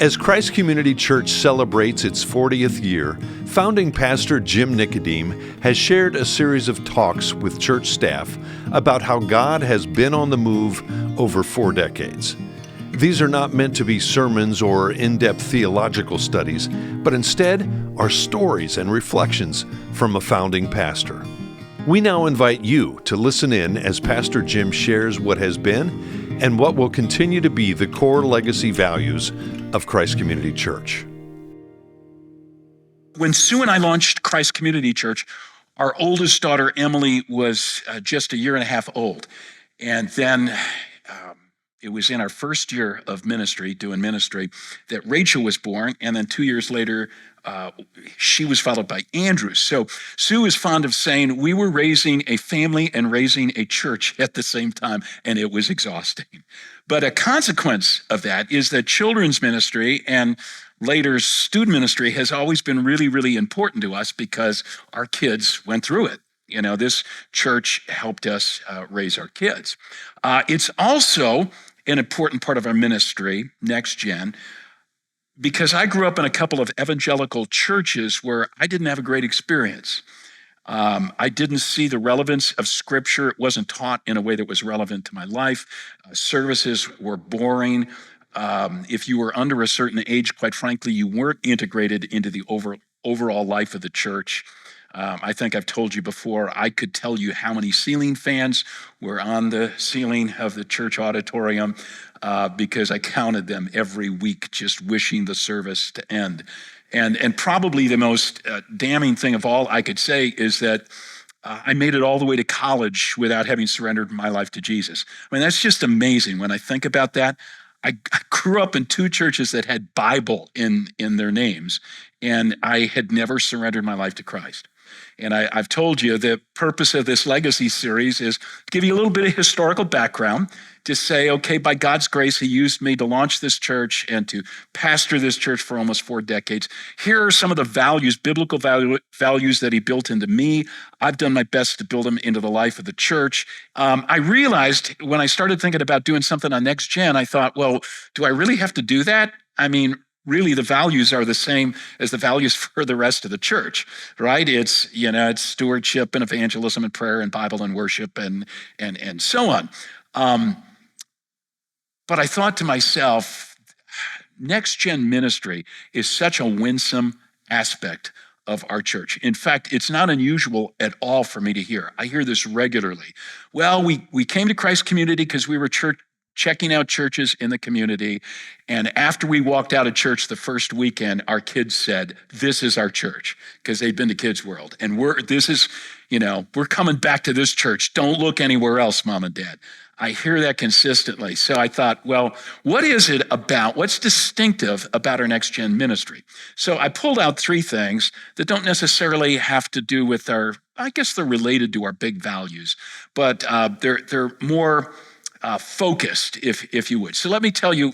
As Christ Community Church celebrates its 40th year, founding pastor Jim Nicodem has shared a series of talks with church staff about how God has been on the move over 4 decades. These are not meant to be sermons or in-depth theological studies, but instead are stories and reflections from a founding pastor. We now invite you to listen in as Pastor Jim shares what has been and what will continue to be the core legacy values of Christ Community Church. When Sue and I launched Christ Community Church, our oldest daughter, Emily, was just a year and a half old. And then it was in our first year of doing ministry, that Rachel was born. And then 2 years later, she was followed by Andrew. So Sue is fond of saying we were raising a family and raising a church at the same time, and it was exhausting. But a consequence of that is that children's ministry and later student ministry has always been really, really important to us because our kids went through it. You know, this church helped us raise our kids. It's also an important part of our ministry, Next Gen, because I grew up in a couple of evangelical churches where I didn't have a great experience. I didn't see the relevance of Scripture. It wasn't taught in a way that was relevant to my life. Services were boring. If you were under a certain age, quite frankly, you weren't integrated into the overall life of the church. I think I've told you before, I could tell you how many ceiling fans were on the ceiling of the church auditorium because I counted them every week, just wishing the service to end. And probably the most damning thing of all I could say is that I made it all the way to college without having surrendered my life to Jesus. I mean, that's just amazing when I think about that. I grew up in 2 churches that had Bible in their names, and I had never surrendered my life to Christ. And I've told you the purpose of this legacy series is to give you a little bit of historical background, to say, okay, by God's grace, he used me to launch this church and to pastor this church for almost 4 decades. Here are some of the values, biblical values that he built into me. I've done my best to build them into the life of the church. I realized when I started thinking about doing something on Next Gen, I thought, well, do I really have to do that? I mean, really, the values are the same as the values for the rest of the church, right? It's stewardship and evangelism and prayer and Bible and worship and so on. But I thought to myself, Next Gen ministry is such a winsome aspect of our church. In fact, it's not unusual at all for me to hear. I hear this regularly. Well, we came to Christ Community because we were checking out churches in the community. And after we walked out of church the first weekend, our kids said, this is our church, because they'd been to Kids World. And we're coming back to this church. Don't look anywhere else, Mom and Dad. I hear that consistently. So I thought, well, what's distinctive about our Next Gen ministry? So I pulled out 3 things that don't necessarily have to do with they're related to our big values, but they're more focused, if you would. So let me tell you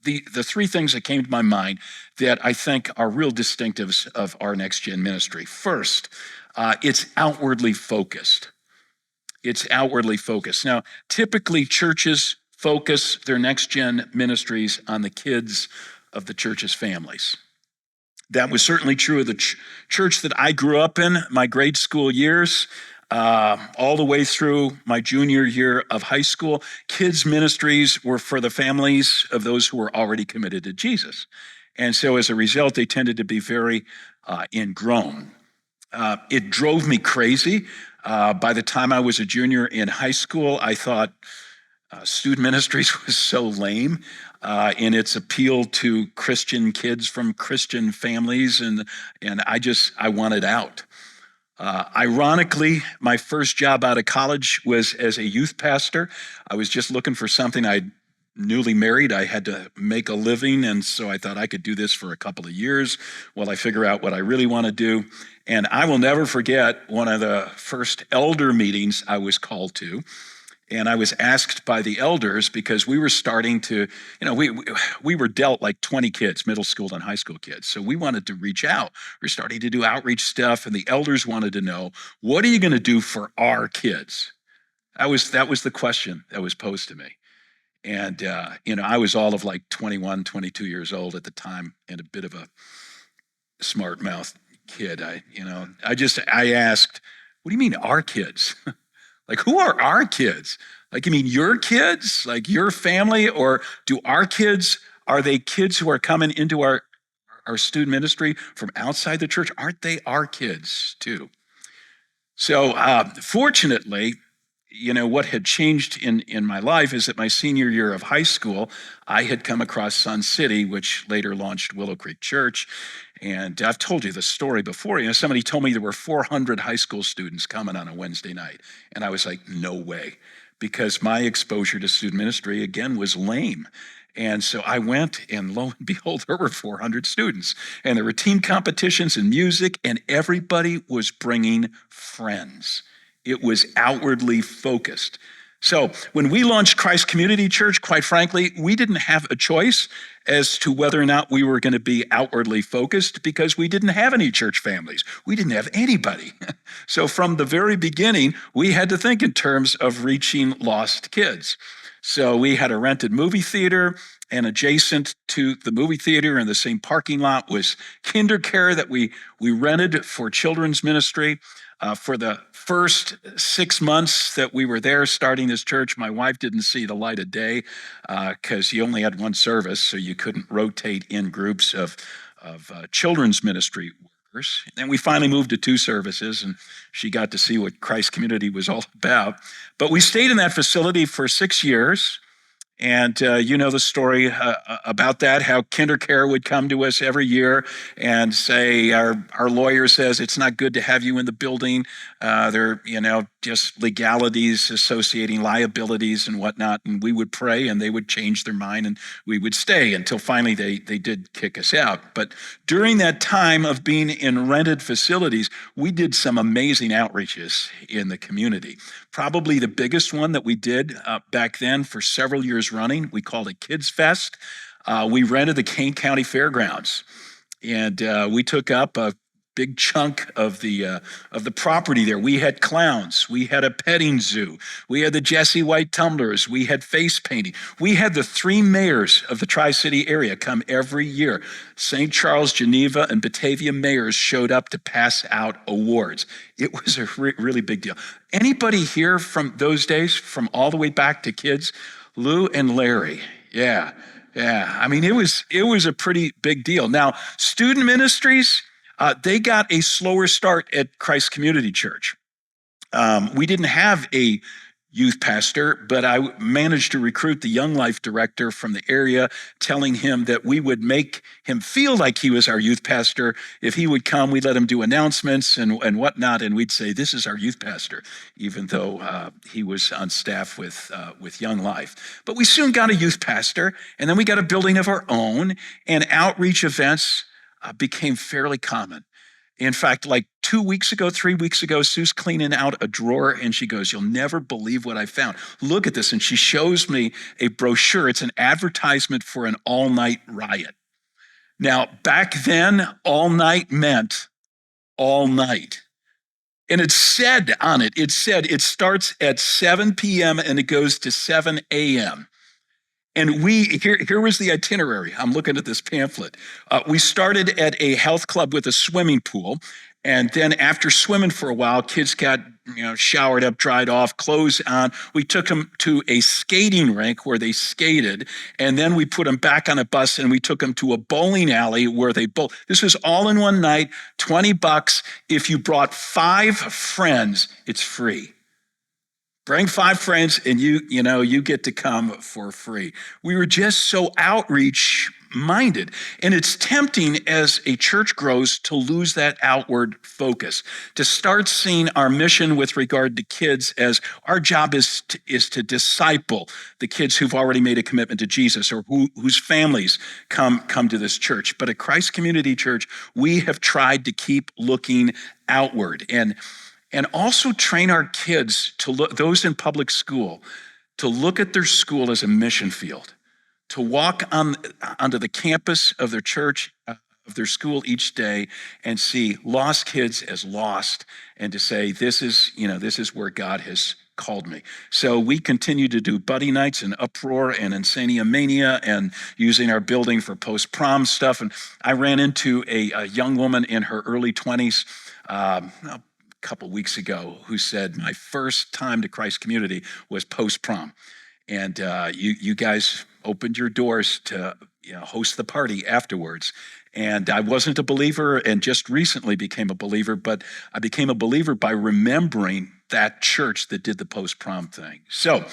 the 3 things that came to my mind that I think are real distinctives of our Next Gen ministry. First, it's outwardly focused. It's outwardly focused. Now, typically churches focus their Next Gen ministries on the kids of the church's families. That was certainly true of the church that I grew up in, my grade school years. All the way through my junior year of high school, kids' ministries were for the families of those who were already committed to Jesus. And so as a result, they tended to be very ingrown. It drove me crazy. By the time I was a junior in high school, I thought student ministries was so lame in its appeal to Christian kids from Christian families, and I wanted out. Ironically, my first job out of college was as a youth pastor. I was just looking for something. I'd newly married. I had to make a living, and so I thought I could do this for a couple of years while I figure out what I really want to do. And I will never forget one of the first elder meetings I was called to. And I was asked by the elders because we were starting to, we were dealt like 20 kids, middle school and high school kids. So we wanted to reach out. We're starting to do outreach stuff. And the elders wanted to know, what are you going to do for our kids? That was the question that was posed to me. And, I was all of like 21, 22 years old at the time and a bit of a smart mouth kid. I asked, what do you mean our kids? Like, who are our kids? Like, you mean your kids, like your family, or are they kids who are coming into our student ministry from outside the church? Aren't they our kids too? So fortunately, what had changed in my life is that my senior year of high school, I had come across Sun City, which later launched Willow Creek Church. And I've told you the story before. Somebody told me there were 400 high school students coming on a Wednesday night. And I was like, no way, because my exposure to student ministry, again, was lame. And so I went, and lo and behold, there were 400 students. And there were team competitions and music, and everybody was bringing friends. It was outwardly focused. So when we launched Christ Community Church, quite frankly, we didn't have a choice as to whether or not we were going to be outwardly focused, because we didn't have any church families. We didn't have anybody. So from the very beginning, we had to think in terms of reaching lost kids. So we had a rented movie theater, and adjacent to the movie theater in the same parking lot was KinderCare that we rented for children's ministry. For the first 6 months that we were there starting this church, my wife didn't see the light of day because you only had one service, so you couldn't rotate in groups of children's ministry workers. And we finally moved to 2 services, and she got to see what Christ Community was all about. But we stayed in that facility for 6 years. And you know the story about that, how KinderCare would come to us every year and say, our lawyer says it's not good to have you in the building. There are, just legalities associating liabilities and whatnot. And we would pray, and they would change their mind, and we would stay until finally they did kick us out. But during that time of being in rented facilities, we did some amazing outreaches in the community. Probably the biggest one that we did back then for several years running, we called it Kids Fest. We rented the Kane County Fairgrounds, and we took up a big chunk of the property there. We had clowns, we had a petting zoo, we had the Jesse White tumblers, we had face painting. We had the 3 mayors of the Tri-City area come every year. St. Charles, Geneva, and Batavia mayors showed up to pass out awards. It was a really big deal. Anybody here from those days, from all the way back to kids? Lou and Larry, yeah. I mean, it was a pretty big deal. Now, student ministries, they got a slower start at Christ Community Church. We didn't have a youth pastor, but I managed to recruit the Young Life director from the area, telling him that we would make him feel like he was our youth pastor. If he would come, we'd let him do announcements and whatnot, and we'd say, this is our youth pastor, even though he was on staff with Young Life. But we soon got a youth pastor, and then we got a building of our own, and outreach events became fairly common. In fact, like 3 weeks ago, Sue's cleaning out a drawer, and she goes, you'll never believe what I found. Look at this. And she shows me a brochure. It's an advertisement for an all-night riot. Now, back then, all night meant all night. And it said on it, it starts at 7 p.m. and it goes to 7 a.m. And here was the itinerary. I'm looking at this pamphlet. We started at a health club with a swimming pool. And then after swimming for a while, kids got showered up, dried off, clothes on. We took them to a skating rink where they skated. And then we put them back on a bus and we took them to a bowling alley where they bowled. This was all in one night, $20. If you brought 5 friends, it's free. Bring 5 friends and you get to come for free. We were just so outreach minded. And it's tempting as a church grows to lose that outward focus, to start seeing our mission with regard to kids as our job is to disciple the kids who've already made a commitment to Jesus or whose families come to this church. But at Christ Community Church, we have tried to keep looking outward and also train our kids to look, those in public school, to look at their school as a mission field, to walk onto the campus of their church, of of their school each day and see lost kids as lost, and to say, this is where God has called me. So we continue to do buddy nights in Uproar and Insania Mania, and using our building for post-prom stuff. And I ran into a young woman in her early 20s a couple weeks ago who said, my first time to Christ Community was post-prom. And you guys opened your doors to host the party afterwards. And I wasn't a believer and just recently became a believer, but I became a believer by remembering that church that did the post-prom thing. So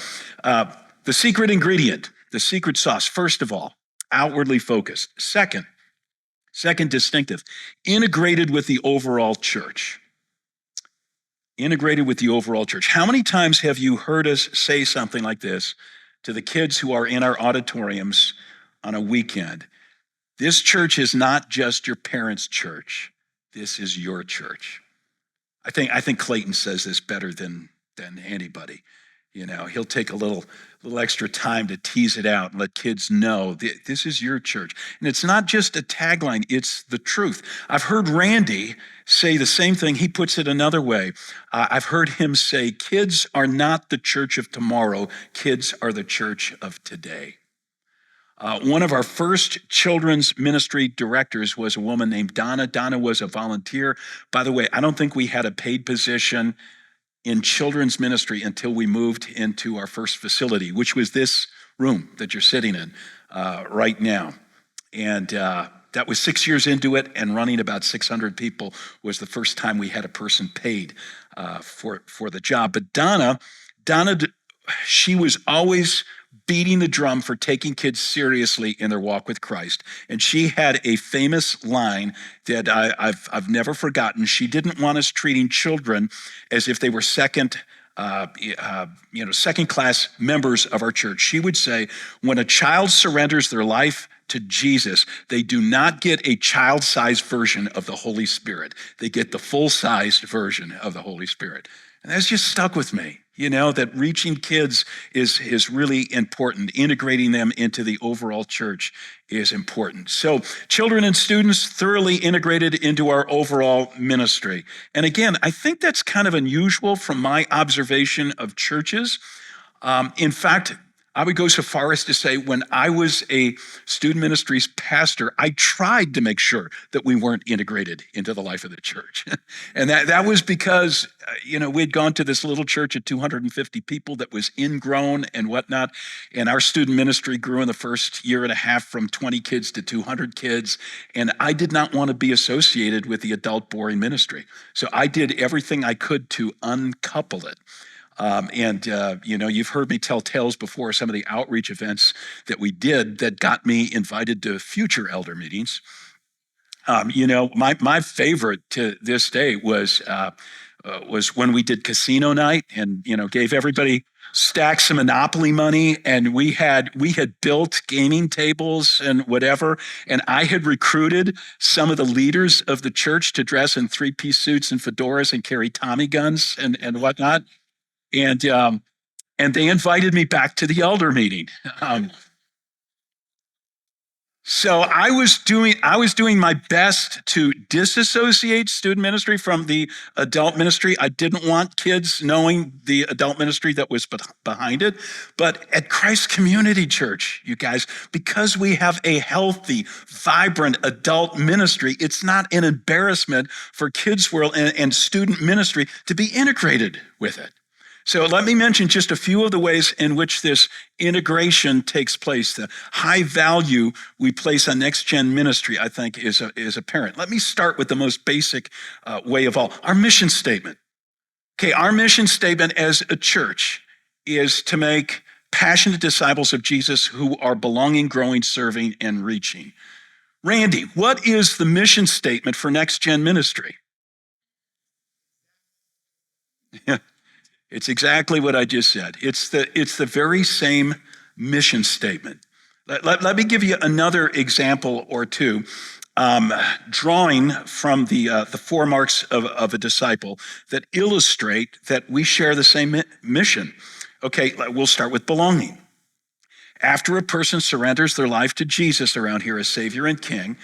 the secret ingredient, the secret sauce, first of all, outwardly focused. Second distinctive, integrated with the overall church. Integrated with the overall church. How many times have you heard us say something like this to the kids who are in our auditoriums on a weekend? This church is not just your parents' church. This is your church. I think Clayton says this better than anybody. He'll take a little extra time to tease it out and let kids know this is your church. And it's not just a tagline, it's the truth. I've heard Randy say the same thing. He puts it another way. I've heard him say, kids are not the church of tomorrow. Kids are the church of today. One of our first children's ministry directors was a woman named Donna. Donna was a volunteer. By the way, I don't think we had a paid position in children's ministry until we moved into our first facility, which was this room that you're sitting in right now. And that was 6 years into it, and running about 600 people was the first time we had a person paid for the job. But Donna, she was always beating the drum for taking kids seriously in their walk with Christ. And she had a famous line that I've never forgotten. She didn't want us treating children as if they were second-class members of our church. She would say, when a child surrenders their life to Jesus, they do not get a child-sized version of the Holy Spirit. They get the full-sized version of the Holy Spirit. And that's just stuck with me, that reaching kids is really important. Integrating them into the overall church is important. So children and students thoroughly integrated into our overall ministry. And again, I think that's kind of unusual from my observation of churches. In fact, I would go so far as to say when I was a student ministries pastor, I tried to make sure that we weren't integrated into the life of the church. And that was because, we had gone to this little church of 250 people that was ingrown and whatnot. And our student ministry grew in the first year and a half from 20 kids to 200 kids. And I did not want to be associated with the adult boring ministry. So I did everything I could to uncouple it. You've heard me tell tales before, some of the outreach events that we did that got me invited to future elder meetings. My favorite to this day was when we did casino night and, gave everybody stacks of Monopoly money, and we had built gaming tables and whatever. And I had recruited some of the leaders of the church to dress in 3-piece suits and fedoras and carry Tommy guns and whatnot. And they invited me back to the elder meeting. So I was doing my best to disassociate student ministry from the adult ministry. I didn't want kids knowing the adult ministry that was behind it. But at Christ Community Church, you guys, because we have a healthy, vibrant adult ministry, it's not an embarrassment for Kids World and student ministry to be integrated with it. So let me mention just a few of the ways in which this integration takes place. The high value we place on next-gen ministry, I think, is apparent. Let me start with the most basic way of all, our mission statement. Okay, our mission statement as a church is to make passionate disciples of Jesus who are belonging, growing, serving, and reaching. Randy, what is the mission statement for next-gen ministry? Yeah. It's exactly what I just said. It's the very same mission statement. Let me give you another example or two, drawing from the 4 marks of a disciple that illustrate that we share the same mission. Okay, we'll start with belonging. After a person surrenders their life to Jesus around here as Savior and King,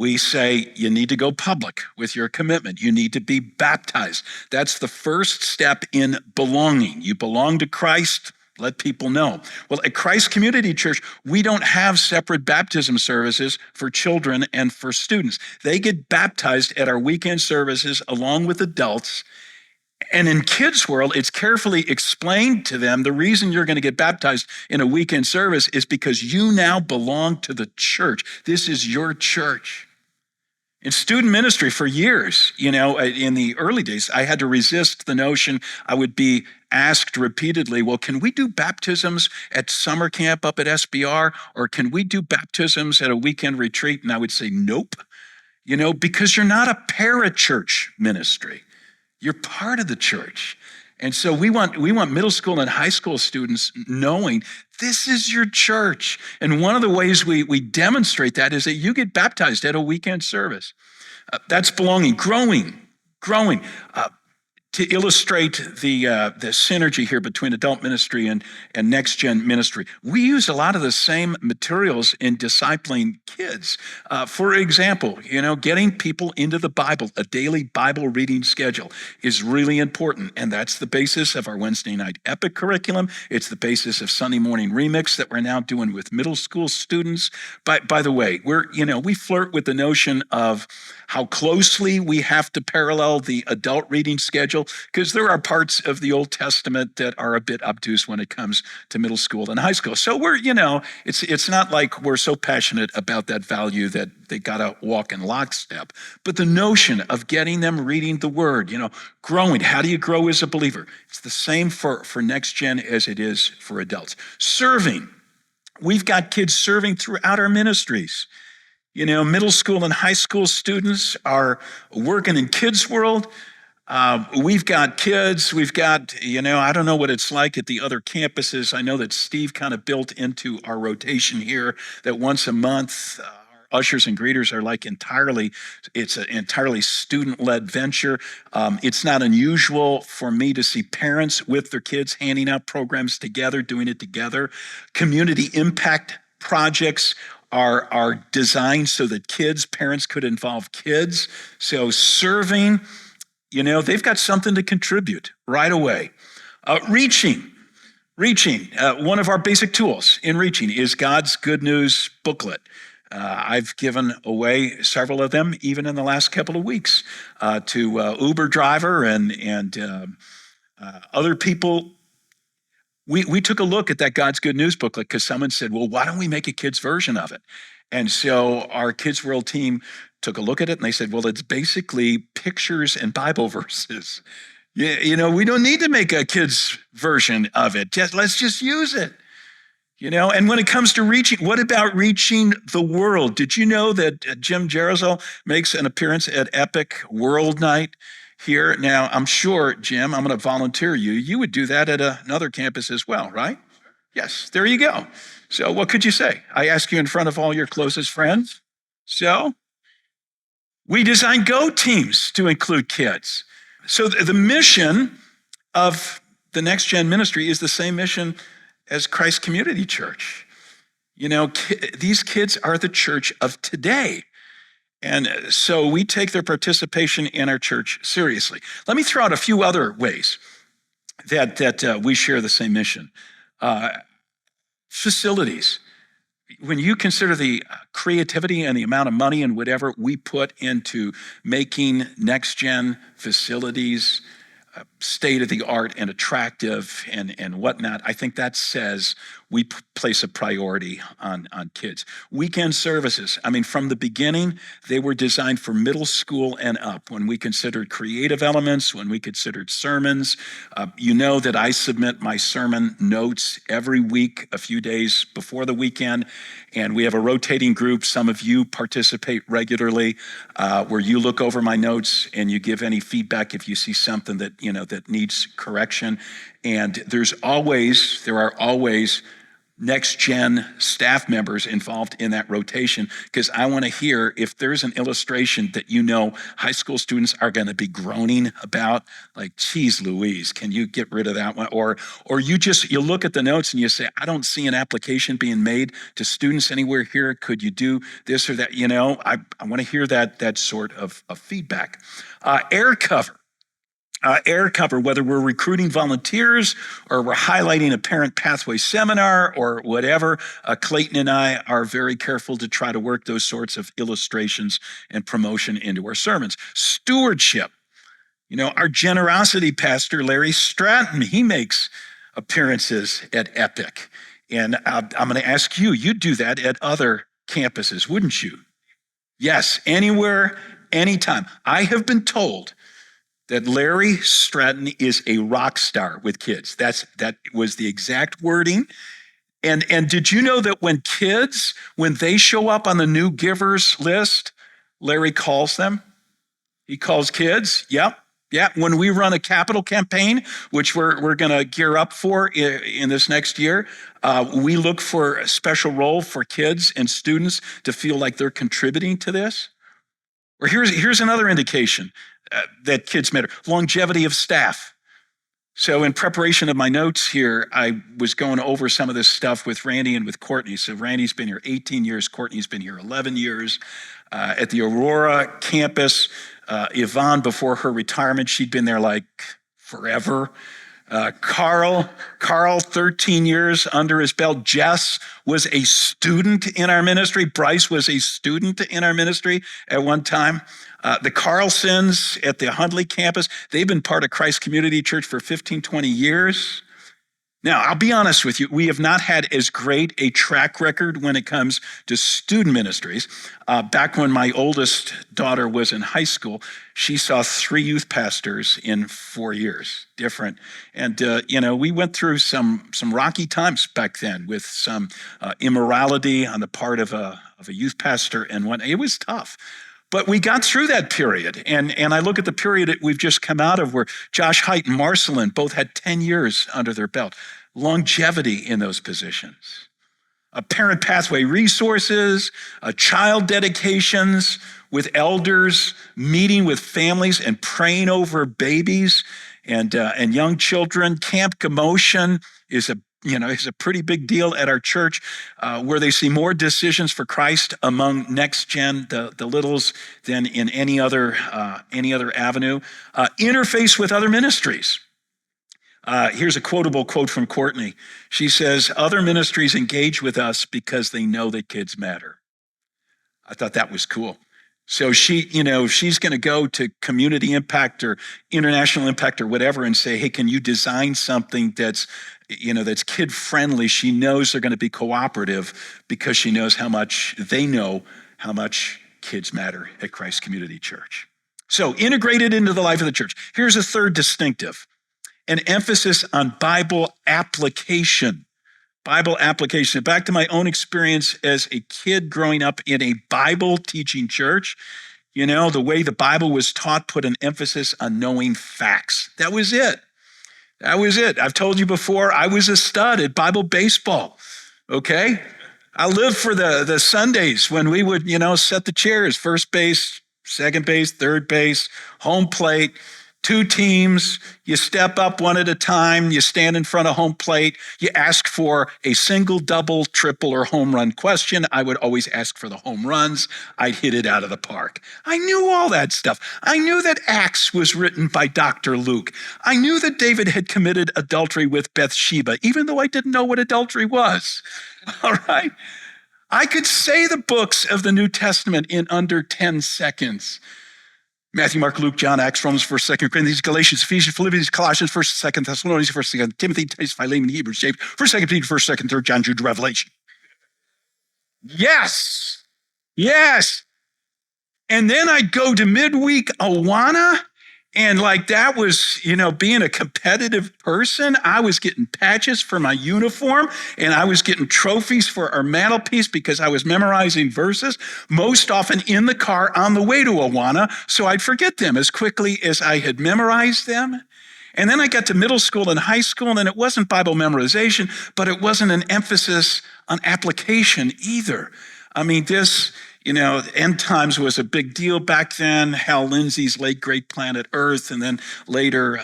We say you need to go public with your commitment. You need to be baptized. That's the first step in belonging. You belong to Christ. Let people know. Well, at Christ Community Church, we don't have separate baptism services for children and for students. They get baptized at our weekend services along with adults. And in Kids World, it's carefully explained to them the reason you're going to get baptized in a weekend service is because you now belong to the church. This is your church. In student ministry for years, in the early days, I had to resist the notion. I would be asked repeatedly, well, can we do baptisms at summer camp up at SBR? Or can we do baptisms at a weekend retreat? And I would say, nope, because you're not a parachurch ministry. You're part of the church. And so we want middle school and high school students knowing this is your church. And one of the ways we demonstrate that is that you get baptized at a weekend service. That's belonging, growing. To illustrate the synergy here between adult ministry and next gen ministry, we use a lot of the same materials in discipling kids. For example, getting people into the Bible, a daily Bible reading schedule is really important, and that's the basis of our Wednesday night epic curriculum. It's the basis of Sunday morning remix that we're now doing with middle school students. By the way, we flirt with the notion of how closely we have to parallel the adult reading schedule, because there are parts of the Old Testament that are a bit obtuse when it comes to middle school and high school. So we're, it's not like we're so passionate about that value that they got to walk in lockstep. But the notion of getting them reading the Word, growing, how do you grow as a believer? It's the same for next gen as it is for adults. Serving. We've got kids serving throughout our ministries. Middle school and high school students are working in Kids World. We've got kids. We've got, I don't know what it's like at the other campuses. I know that Steve kind of built into our rotation here that once a month, our ushers and greeters are it's an entirely student-led venture. It's not unusual for me to see parents with their kids handing out programs together, doing it together. Community impact projects are designed so that parents could involve kids. So serving, they've got something to contribute right away. Reaching. One of our basic tools in reaching is God's Good News booklet. I've given away several of them, even in the last couple of weeks, to Uber driver and other people. We took a look at that God's Good News booklet because someone said, well, why don't we make a kid's version of it? And so our Kids World team took a look at it and they said, well, it's basically pictures and Bible verses. We don't need to make a kid's version of it. Let's just use it. And when it comes to reaching, what about reaching the world? Did you know that Jim Jarozel makes an appearance at Epic World Night here? Now, I'm sure, Jim, I'm going to volunteer you. You would do that at another campus as well, right? Yes, there you go. So what could you say? I ask you in front of all your closest friends. So we designed Go teams to include kids. So the mission of the Next Gen Ministry is the same mission as Christ Community Church. These kids are the church of today. And so we take their participation in our church seriously. Let me throw out a few other ways that we share the same mission. Facilities. When you consider the creativity and the amount of money and whatever we put into making next-gen facilities state-of-the-art and attractive and whatnot, I think that says we place a priority on kids. Weekend services, from the beginning, they were designed for middle school and up. When we considered creative elements, when we considered sermons, that I submit my sermon notes every week, a few days before the weekend, and we have a rotating group. Some of you participate regularly, where you look over my notes and you give any feedback if you see something that needs correction. And there are always next gen staff members involved in that rotation, because I want to hear if there's an illustration that high school students are going to be groaning about, like, geez Louise, can you get rid of that one? Or you look at the notes and you say, I don't see an application being made to students anywhere here. Could you do this or that? I want to hear that sort of feedback. Air cover. Whether we're recruiting volunteers or we're highlighting a parent pathway seminar or whatever, Clayton and I are very careful to try to work those sorts of illustrations and promotion into our sermons. Stewardship. Our generosity pastor, Larry Stratton, he makes appearances at Epic. And I'm going to ask you, you'd do that at other campuses, wouldn't you? Yes, anywhere, anytime. I have been told that Larry Stratton is a rock star with kids. That was the exact wording. And did you know that when they show up on the new givers list, Larry calls them? He calls kids. Yep. Yeah. When we run a capital campaign, which we're going to gear up for in this next year, we look for a special role for kids and students to feel like they're contributing to this. Or here's another indication that kids matter. Longevity of staff. So in preparation of my notes here, I was going over some of this stuff with Randy and with Courtney. So Randy's been here 18 years. Courtney's been here 11 years. At the Aurora campus, Yvonne, before her retirement, she'd been there like forever. Carl, 13 years under his belt. Jess was a student in our ministry. Bryce was a student in our ministry at one time. The Carlsons at the Huntley campus, they've been part of Christ Community Church for 15, 20 years. Now, I'll be honest with you, we have not had as great a track record when it comes to student ministries. Back when my oldest daughter was in high school, she saw 3 youth pastors in 4 years, different. And, we went through some rocky times back then with some immorality on the part of a youth pastor and what. It was tough. But we got through that period. And I look at the period that we've just come out of where Josh Height and Marcelin both had 10 years under their belt. Longevity in those positions. Parent pathway resources, child dedications with elders, meeting with families and praying over babies and young children. Camp Commotion is a pretty big deal at our church, where they see more decisions for Christ among next gen, the littles, than in any other avenue. Interface with other ministries. Here's a quotable quote from Courtney. She says, "Other ministries engage with us because they know that kids matter." I thought that was cool. So if she's going to go to Community Impact or International Impact or whatever and say, hey, can you design something that's kid friendly? She knows they're going to be cooperative because she knows how much kids matter at Christ Community Church. So integrated into the life of the church. Here's a third distinctive, an emphasis on Bible application. Bible application. Back to my own experience as a kid growing up in a Bible teaching church, the way the Bible was taught put an emphasis on knowing facts. That was it. I've told you before, I was a stud at Bible baseball, okay? I lived for the Sundays when we would, set the chairs, first base, second base, third base, home plate, 2 teams, you step up one at a time, you stand in front of home plate, you ask for a single, double, triple, or home run question. I would always ask for the home runs. I'd hit it out of the park. I knew all that stuff. I knew that Acts was written by Dr. Luke. I knew that David had committed adultery with Bathsheba, even though I didn't know what adultery was. All right? I could say the books of the New Testament in under 10 seconds. Matthew, Mark, Luke, John, Acts, Romans, 1st, 2nd Corinthians, Galatians, Ephesians, Philippians, Colossians, 1st, 2nd Thessalonians, 1st, 2nd Timothy, Titus, Philemon, Hebrews, James, 1st, 2nd Peter, 1st, 2nd, 3rd John, Jude, Revelation. Yes. And then I'd go to midweek Awana, and that was, being a competitive person. I was getting patches for my uniform, and I was getting trophies for our mantelpiece because I was memorizing verses, most often in the car on the way to Awana, so I'd forget them as quickly as I had memorized them. And then I got to middle school and high school, and it wasn't Bible memorization, but it wasn't an emphasis on application either. I mean, end times was a big deal back then. Hal Lindsey's late great Planet Earth, and then later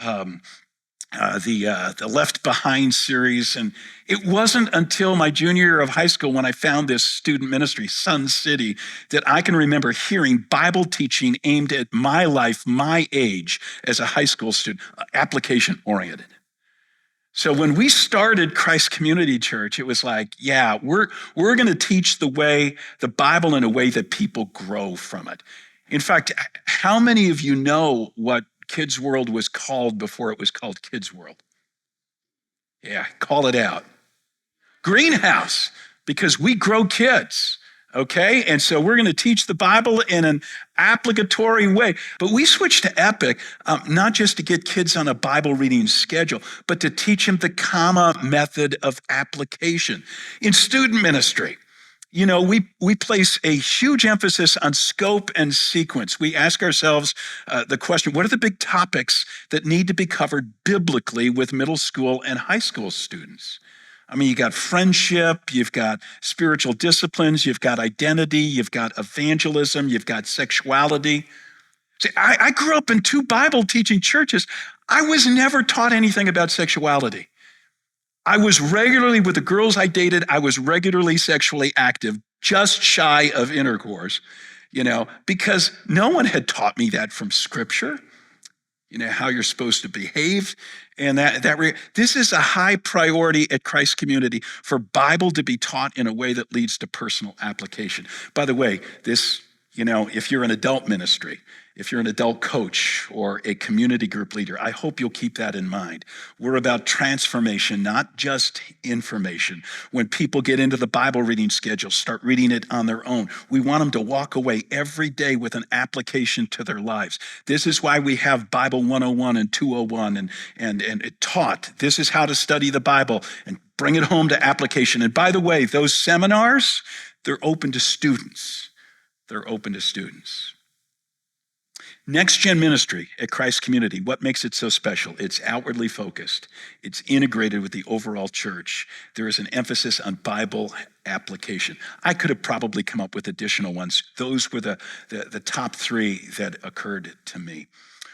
the Left Behind series. And it wasn't until my junior year of high school when I found this student ministry, Sun City, that I can remember hearing Bible teaching aimed at my life, my age as a high school student, application oriented. So when we started Christ Community Church, it was like, yeah, we're going to teach the Bible in a way that people grow from it. In fact, how many of you know what Kids World was called before it was called Kids World? Yeah, call it out. Greenhouse, because we grow kids, okay? And so we're going to teach the Bible in an applicatory way. But we switched to Epic, not just to get kids on a Bible reading schedule, but to teach them the comma method of application. In student ministry, we place a huge emphasis on scope and sequence. We ask ourselves the question, what are the big topics that need to be covered biblically with middle school and high school students? I mean, you got friendship, you've got spiritual disciplines, you've got identity, you've got evangelism, you've got sexuality. See, I grew up in 2 Bible teaching churches. I was never taught anything about sexuality. I was regularly, with the girls I dated, I was regularly sexually active, just shy of intercourse, because no one had taught me that from Scripture, how you're supposed to behave. And this is a high priority at Christ Community for Bible to be taught in a way that leads to personal application. By the way, this, if you're an adult ministry, if you're an adult coach or a community group leader, I hope you'll keep that in mind. We're about transformation, not just information. When people get into the Bible reading schedule, start reading it on their own. We want them to walk away every day with an application to their lives. This is why we have Bible 101 and 201 and it taught. This is how to study the Bible and bring it home to application. And by the way, those seminars, they're open to students. They're open to students. Next Gen ministry at Christ Community, what makes it so special? It's outwardly focused. It's integrated with the overall church. There is an emphasis on Bible application. I could have probably come up with additional ones. Those were the top 3 that occurred to me.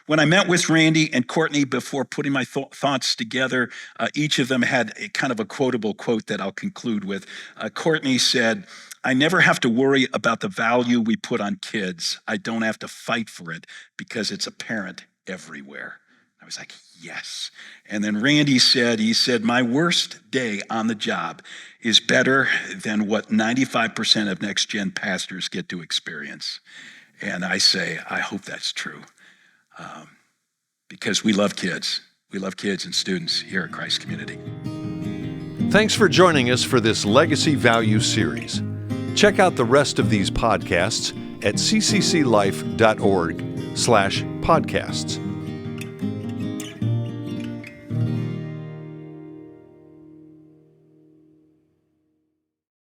When I met with Randy and Courtney before putting my thoughts together, each of them had a kind of a quotable quote that I'll conclude with. Courtney said, "I never have to worry about the value we put on kids. I don't have to fight for it because it's apparent everywhere." I was like, yes. And then Randy said, "My worst day on the job is better than what 95% of Next Gen pastors get to experience." And I say, I hope that's true. Because we love kids. We love kids and students here at Christ Community. Thanks for joining us for this Legacy Value series. Check out the rest of these podcasts at ccclife.org/podcasts.